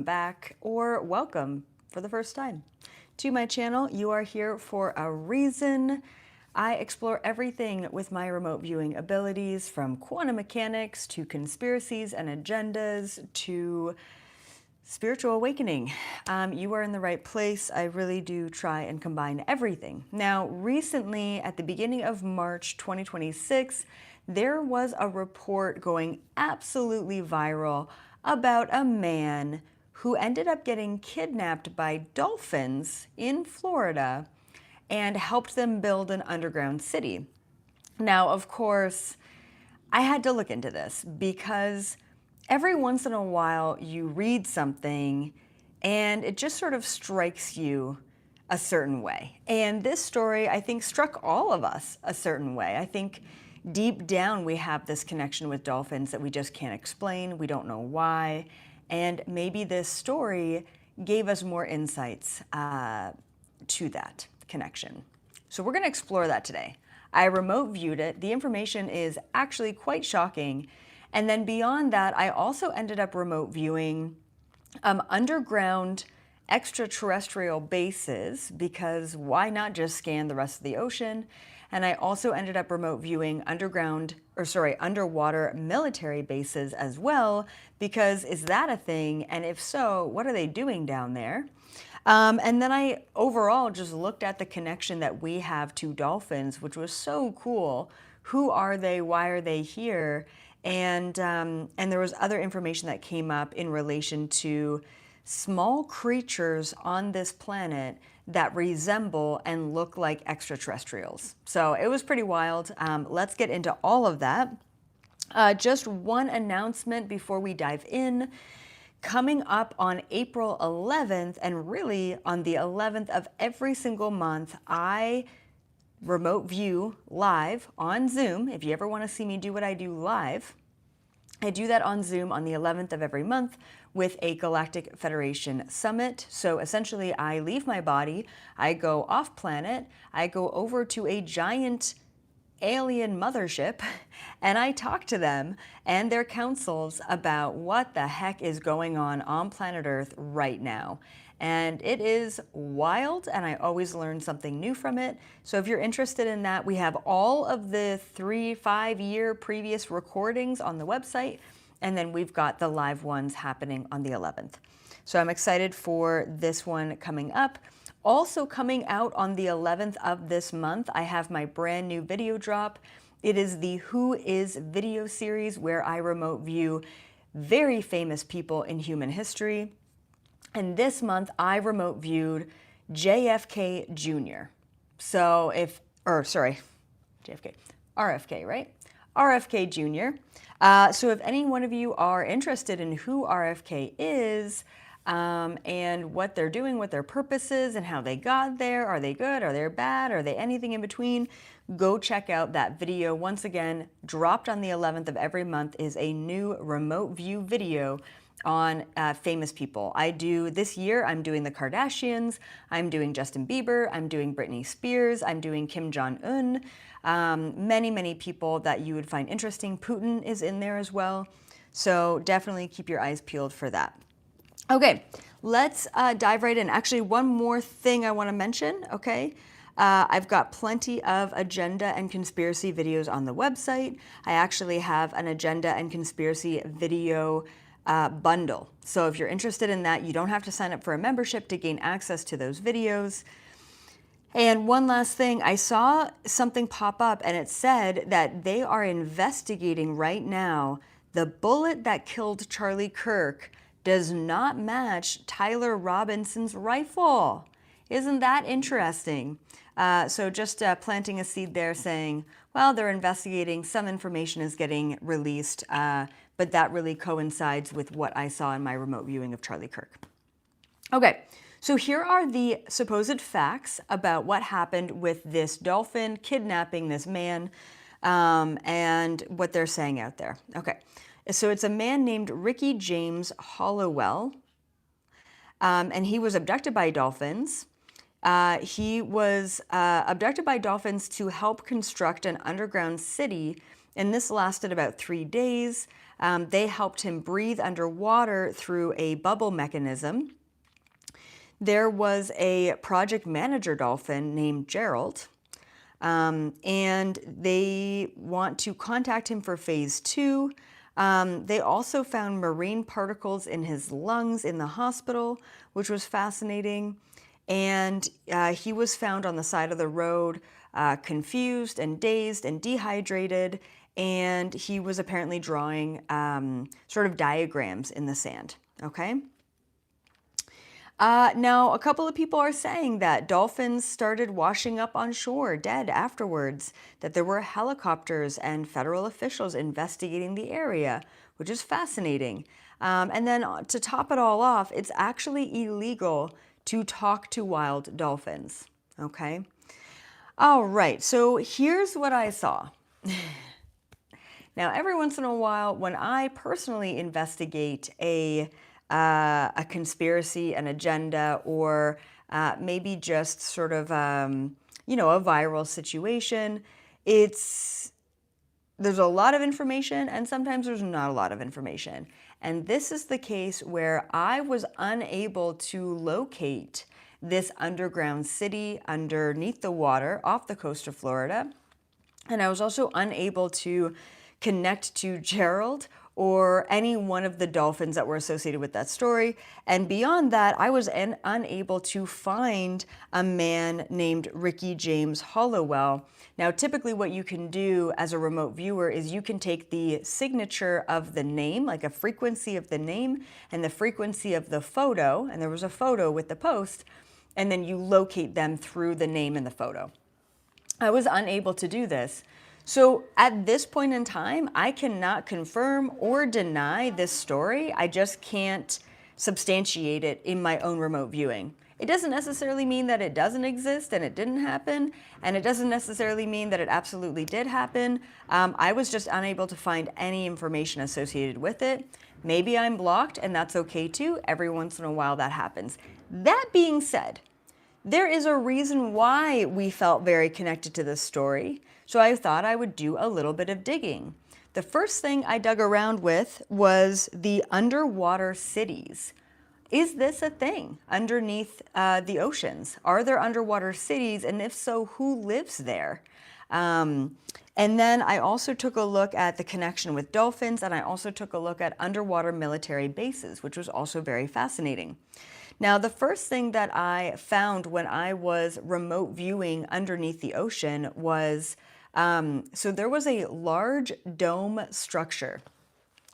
back, or welcome for the first time to my channel. You are here for a reason. I explore everything with my remote viewing abilities, from quantum mechanics to conspiracies and agendas to spiritual awakening. You are in the right place. I really do try and combine everything. Now, recently, at the beginning of March 2026, there was a report going absolutely viral about a man who ended up getting kidnapped by dolphins in Florida and helped them build an underground city. Now, of course, I had to look into this because every once in a while you read something and it just sort of strikes you a certain way. And this story, I think, struck all of us a certain way. I think deep down we have this connection with dolphins that we just can't explain. We don't know why. And maybe this story gave us more insights to that connection. So we're going to explore that today. I remote viewed it. The information is actually quite shocking. And then beyond that, I also ended up remote viewing underground extraterrestrial bases, because why not just scan the rest of the ocean? And I also ended up remote viewing underwater military bases as well, because is that a thing? And if so, what are they doing down there? And then I overall just looked at the connection that we have to dolphins, which was so cool. Who are they? Why are they here? And there was other information that came up in relation to small creatures on this planet that resemble and look like extraterrestrials. So it was pretty wild. Let's get into all of that. Just one announcement before we dive in. Coming up on April 11th, and really on the 11th of every single month, I remote view live on Zoom. If you ever want to see me do what I do live, I do that on Zoom on the 11th of every month with a Galactic Federation summit. So essentially, I leave my body, I go off planet, I go over to a giant alien mothership, and I talk to them and their councils about what the heck is going on planet Earth right now. And it is wild, and I always learn something new from it. So if you're interested in that, we have all of the 5 year previous recordings on the website, and then we've got the live ones happening on the 11th. So I'm excited for this one coming up. Also coming out on the 11th of this month, I have my brand new video drop. It is the Who Is video series, where I remote view very famous people in human history. And this month I remote viewed JFK Jr. So RFK, right? RFK Jr. So if any one of you are interested in who RFK is, and what they're doing, what their purpose is, and how they got there, are they good, are they bad, are they anything in between, go check out that video. Once again, dropped on the 11th of every month is a new remote view video on famous people. This year, I'm doing the Kardashians, I'm doing Justin Bieber, I'm doing Britney Spears, I'm doing Kim Jong-un, many people that you would find interesting. Putin is in there as well. So definitely keep your eyes peeled for that. Okay, let's dive right in. Actually, one more thing I want to mention, okay? I've got plenty of agenda and conspiracy videos on the website. I actually have an agenda and conspiracy video bundle. So if you're interested in that, you don't have to sign up for a membership to gain access to those videos. And one last thing, I saw something pop up and it said that they are investigating right now the bullet that killed Charlie Kirk does not match Tyler Robinson's rifle. Isn't that interesting? So just planting a seed there, saying, well, they're investigating, some information is getting released, but that really coincides with what I saw in my remote viewing of Charlie Kirk. Okay, so here are the supposed facts about what happened with this dolphin kidnapping this man, and what they're saying out there. Okay. So it's a man named Ricky James Hollowell, and he was abducted by dolphins. He was abducted by dolphins to help construct an underground city and this lasted about 3 days. They helped him breathe underwater through a bubble mechanism. There was a project manager dolphin named Gerald, and they want to contact him for phase 2. They also found marine particles in his lungs in the hospital, which was fascinating. And he was found on the side of the road, confused and dazed and dehydrated. And he was apparently drawing sort of diagrams in the sand. Okay. Now, a couple of people are saying that dolphins started washing up on shore dead afterwards, that there were helicopters and federal officials investigating the area, which is fascinating. And then to top it all off, it's actually illegal to talk to wild dolphins. Okay. All right. So here's what I saw. Now, every once in a while, when I personally investigate a conspiracy, an agenda, or maybe just sort of, you know, a viral situation, there's a lot of information and sometimes there's not a lot of information. And this is the case where I was unable to locate this underground city underneath the water off the coast of Florida. And I was also unable to connect to Gerald or any one of the dolphins that were associated with that story. And beyond that, I was unable to find a man named Ricky James Hollowell. Now, typically what you can do as a remote viewer is you can take the signature of the name, like a frequency of the name and the frequency of the photo, and there was a photo with the post, and then you locate them through the name and the photo. I was unable to do this. So at this point in time, I cannot confirm or deny this story. I just can't substantiate it in my own remote viewing. It doesn't necessarily mean that it doesn't exist and it didn't happen, and it doesn't necessarily mean that it absolutely did happen. I was just unable to find any information associated with it. Maybe I'm blocked, and that's okay too. Every once in a while that happens. That being said, there is a reason why we felt very connected to this story, so I thought I would do a little bit of digging. The first thing I dug around with was the underwater cities. Is this a thing underneath the oceans? Are there underwater cities, and if so, who lives there? And then I also took a look at the connection with dolphins, and I also took a look at underwater military bases, which was also very fascinating. Now, the first thing that I found when I was remote viewing underneath the ocean was, so there was a large dome structure.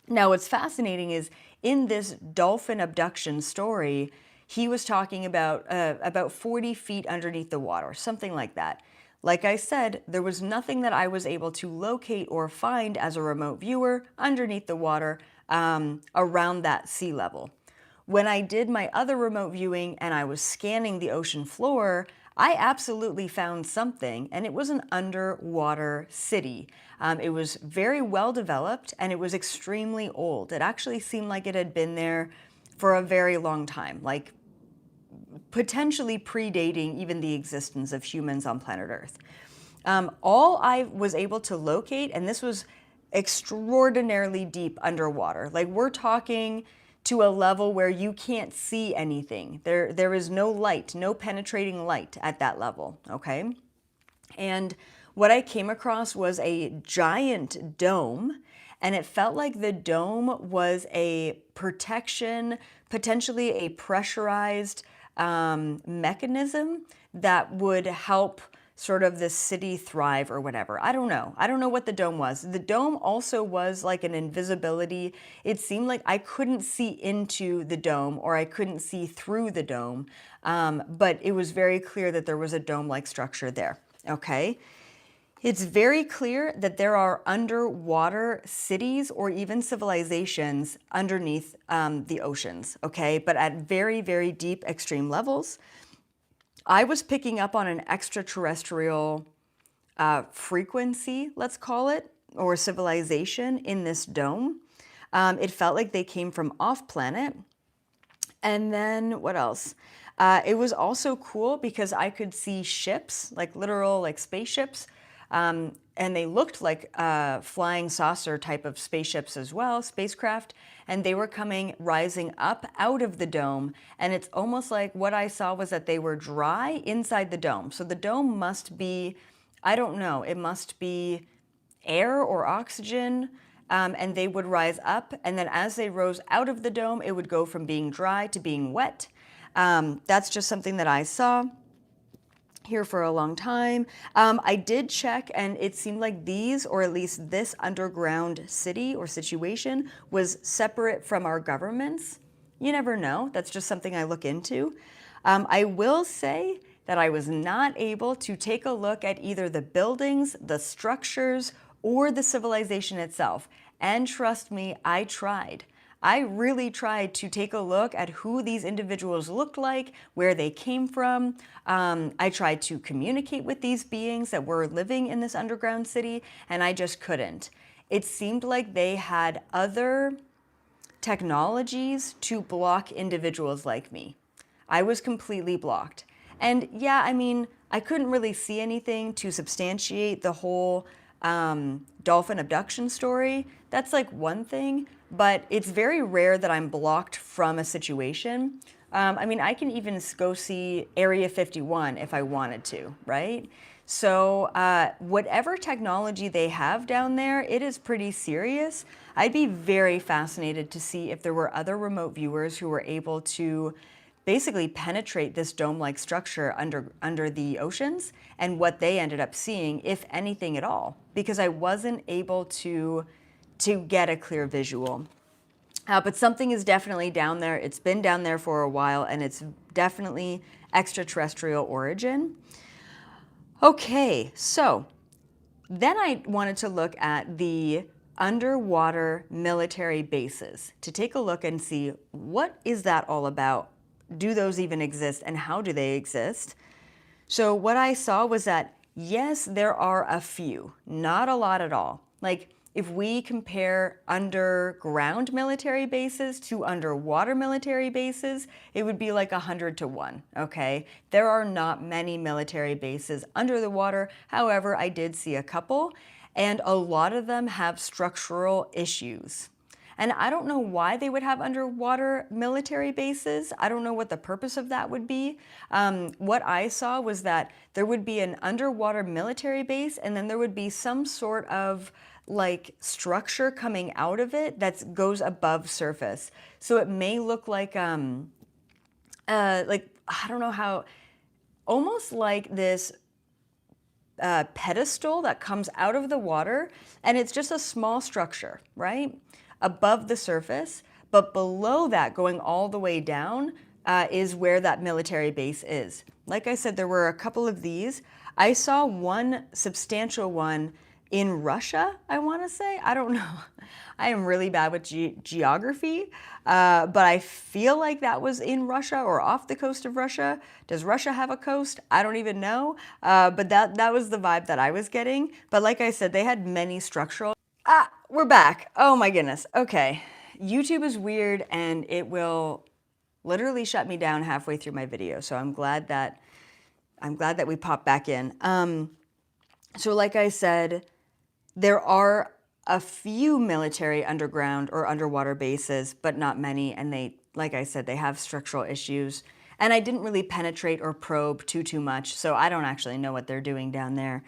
Now, what's fascinating is in this dolphin abduction story, he was talking about 40 feet underneath the water, something like that. Like I said, there was nothing that I was able to locate or find as a remote viewer underneath the water around that sea level. When I did my other remote viewing and I was scanning the ocean floor, I absolutely found something, and it was an underwater city. It was very well developed and it was extremely old. It actually seemed like it had been there for a very long time, like potentially predating even the existence of humans on planet Earth. All I was able to locate, and this was extraordinarily deep underwater, like we're talking to a level where you can't see anything. There is no light, no penetrating light at that level, okay? And what I came across was a giant dome, and it felt like the dome was a protection, potentially a pressurized mechanism that would help sort of the city thrive or whatever. I don't know. I don't know what the dome was. The dome also was like an invisibility. It seemed like I couldn't see into the dome or I couldn't see through the dome, but it was very clear that there was a dome-like structure there, okay? It's very clear that there are underwater cities or even civilizations underneath the oceans, okay? But at very, very deep extreme levels. I was picking up on an extraterrestrial frequency, let's call it, or civilization in this dome. It felt like they came from off-planet. And then what else? It was also cool because I could see ships, like literal like spaceships, and they looked like flying saucer type of spaceships as well, spacecraft, and they were rising up out of the dome, and it's almost like what I saw was that they were dry inside the dome. So the dome must be, I don't know, it must be air or oxygen, and they would rise up, and then as they rose out of the dome, it would go from being dry to being wet. That's just something that I saw here for a long time. I did check, and it seemed like these, or at least this underground city or situation, was separate from our governments. You never know. That's just something I look into. I will say that I was not able to take a look at either the buildings, the structures, or the civilization itself. And trust me, I tried. I really tried to take a look at who these individuals looked like, where they came from. I tried to communicate with these beings that were living in this underground city, and I just couldn't. It seemed like they had other technologies to block individuals like me. I was completely blocked. And yeah, I mean, I couldn't really see anything to substantiate the whole dolphin abduction story. That's like one thing, but it's very rare that I'm blocked from a situation. I mean, I can even go see Area 51 if I wanted to, right? So whatever technology they have down there, it is pretty serious. I'd be very fascinated to see if there were other remote viewers who were able to basically penetrate this dome-like structure under the oceans, and what they ended up seeing, if anything at all, because I wasn't able to get a clear visual. But something is definitely down there. It's been down there for a while, and it's definitely extraterrestrial origin. Okay, so then I wanted to look at the underwater military bases to take a look and see what is that all about. Do those even exist, and how do they exist? So what I saw was that, yes, there are a few, not a lot at all. Like if we compare underground military bases to underwater military bases, it would be like 100 to 1, okay? There are not many military bases under the water. However, I did see a couple, and a lot of them have structural issues. And I don't know why they would have underwater military bases. I don't know what the purpose of that would be. What I saw was that there would be an underwater military base, and then there would be some sort of like structure coming out of it that goes above surface. So it may look like I don't know how, almost like this pedestal that comes out of the water, and it's just a small structure, right? Above the surface, but below that, going all the way down, is where that military base is. Like I said, there were a couple of these. I saw one substantial one in Russia, I want to say. I don't know. I am really bad with geography, but I feel like that was in Russia or off the coast of Russia. Does Russia have a coast? I don't even know, but that was the vibe that I was getting. But like I said, they had many structural. We're back. Oh my goodness. Okay. YouTube is weird, and it will literally shut me down halfway through my video. So I'm glad that we popped back in. So like I said, there are a few military underground or underwater bases, but not many. And they, like I said, they have structural issues. And I didn't really penetrate or probe too much. So I don't actually know what they're doing down there.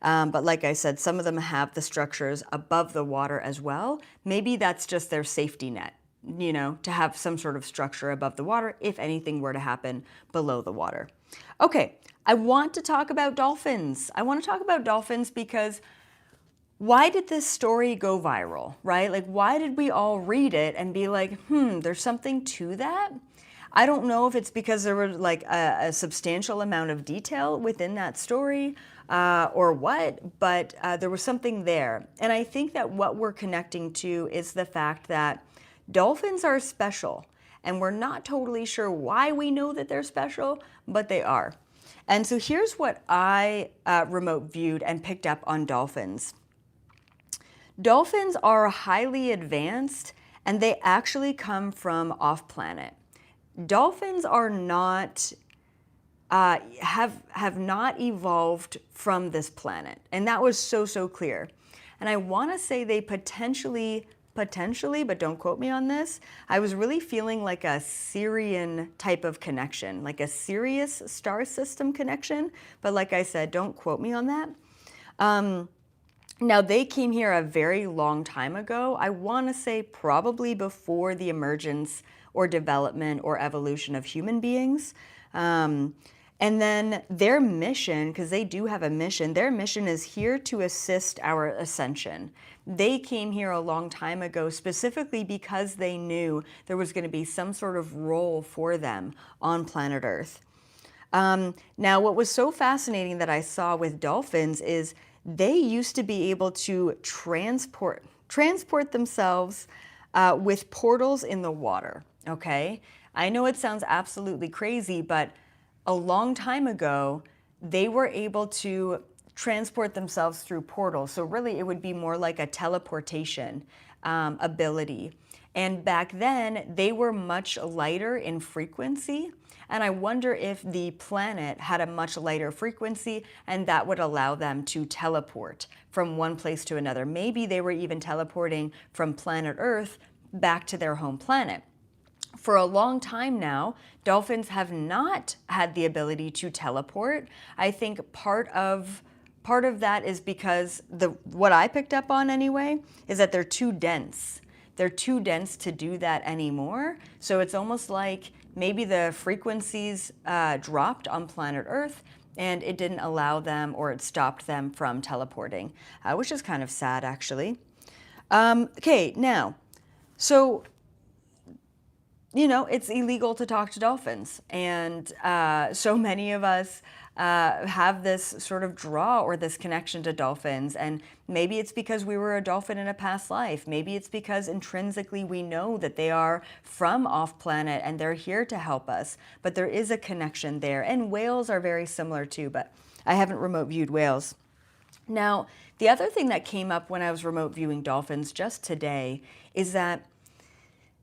But like I said, some of them have the structures above the water as well. Maybe that's just their safety net, you know, to have some sort of structure above the water if anything were to happen below the water. Okay, I want to talk about dolphins. I want to talk about dolphins because why did this story go viral, right? Like, why did we all read it and be like, there's something to that? I don't know if it's because there was like a substantial amount of detail within that story or what, but there was something there. And I think that what we're connecting to is the fact that dolphins are special, and we're not totally sure why we know that they're special, but they are. And so here's what I remote viewed and picked up on dolphins. Dolphins are highly advanced, and they actually come from off-planet. Dolphins are not have not evolved from this planet. And that was so clear. And I want to say they potentially, but don't quote me on this, I was really feeling like a Sirian type of connection, like a Sirius star system connection. But like I said, don't quote me on that. Now, they came here a very long time ago. I want to say probably before the emergence or development or evolution of human beings. And then their mission, because they do have a mission, their mission is here to assist our ascension. They came here a long time ago specifically because they knew there was going to be some sort of role for them on planet Earth. Now, what was so fascinating that I saw with dolphins is they used to be able to transport themselves with portals in the water, okay? I know it sounds absolutely crazy, but a long time ago, they were able to transport themselves through portals. So really, it would be more like a teleportation ability. And back then, they were much lighter in frequency. And I wonder if the planet had a much lighter frequency, and that would allow them to teleport from one place to another. Maybe they were even teleporting from planet Earth back to their home planet. For a long time now, dolphins have not had the ability to teleport. I think part of that is because what I picked up on anyway is that they're too dense. They're too dense to do that anymore. So it's almost like maybe the frequencies dropped on planet Earth and it didn't allow them, or it stopped them from teleporting, which is kind of sad actually. Okay, now, so it's illegal to talk to dolphins. And so many of us have this sort of draw or this connection to dolphins. And maybe it's because we were a dolphin in a past life. Maybe it's because intrinsically we know that they are from off planet and they're here to help us. But there is a connection there. And whales are very similar too, but I haven't remote viewed whales. Now, the other thing that came up when I was remote viewing dolphins just today is that,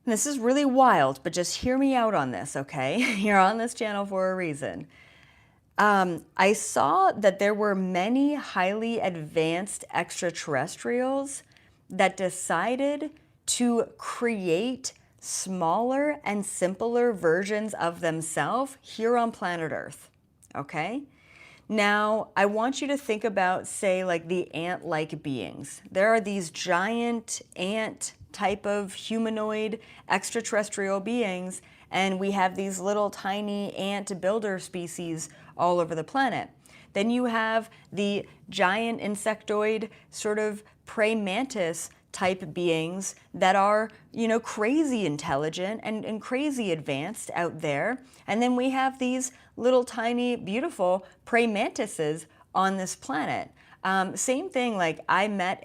and this is really wild, but just hear me out on this, okay? You're on this channel for a reason. I saw that there were many highly advanced extraterrestrials that decided to create smaller and simpler versions of themselves here on planet Earth, okay? Now, I want you to think about, say, like the ant-like beings. There are these giant ant type of humanoid extraterrestrial beings, and we have these little tiny ant builder species all over the planet. Then you have the giant insectoid sort of praying mantis type beings that are, crazy intelligent and crazy advanced out there. And then we have these little tiny beautiful praying mantises on this planet. Same thing, like I met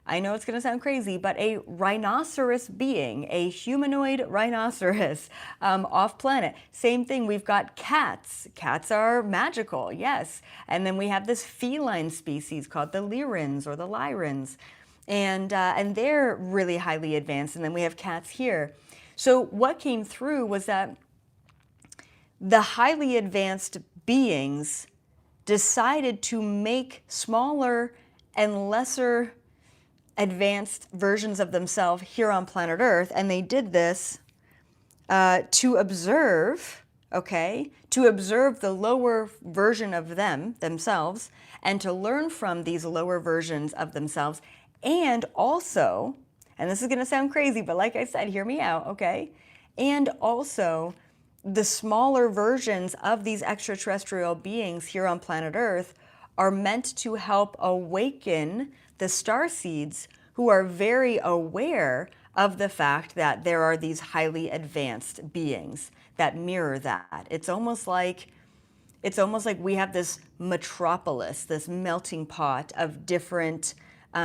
I know it's going to sound crazy, but a rhinoceros being, a humanoid rhinoceros off planet. Same thing, we've got cats. Cats are magical, yes. And then we have this feline species called the lyrans or the lyrans. And they're really highly advanced. And then we have cats here. So what came through was that the highly advanced beings decided to make smaller and lesser advanced versions of themselves here on planet Earth. And they did this to observe, to observe the lower version of themselves, and to learn from these lower versions of themselves. And also, and this is going to sound crazy, but like I said, hear me out, okay? And also, the smaller versions of these extraterrestrial beings here on planet Earth are meant to help awaken the starseeds who are very aware of the fact that there are these highly advanced beings that mirror that. It's almost like we have this metropolis, this melting pot of different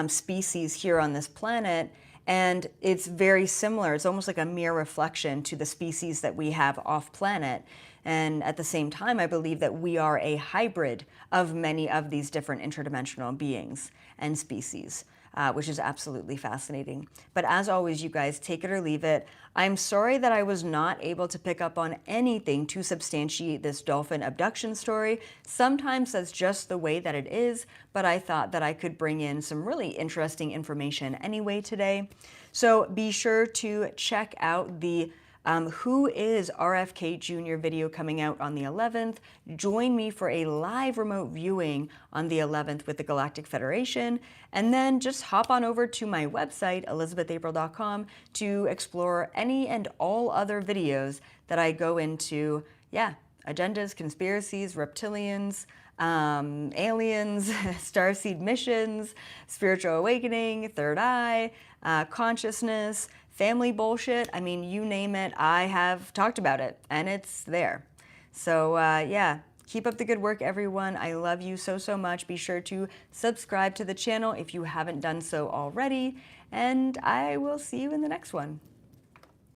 species here on this planet. And it's very similar. It's almost like a mere reflection to the species that we have off planet. And at the same time, I believe that we are a hybrid of many of these different interdimensional beings and species. which is absolutely fascinating. But as always, you guys, take it or leave it. I'm sorry that I was not able to pick up on anything to substantiate this dolphin abduction story. Sometimes that's just the way that it is, but I thought that I could bring in some really interesting information anyway today. So be sure to check out the Who is RFK Jr. video coming out on the 11th. Join me for a live remote viewing on the 11th with the Galactic Federation. And then just hop on over to my website, elizabethapril.com, to explore any and all other videos that I go into, agendas, conspiracies, reptilians, aliens, starseed missions, spiritual awakening, third eye, consciousness, family bullshit. I mean, you name it, I have talked about it, and it's there. So keep up the good work, everyone. I love you so, so much. Be sure to subscribe to the channel if you haven't done so already, and I will see you in the next one.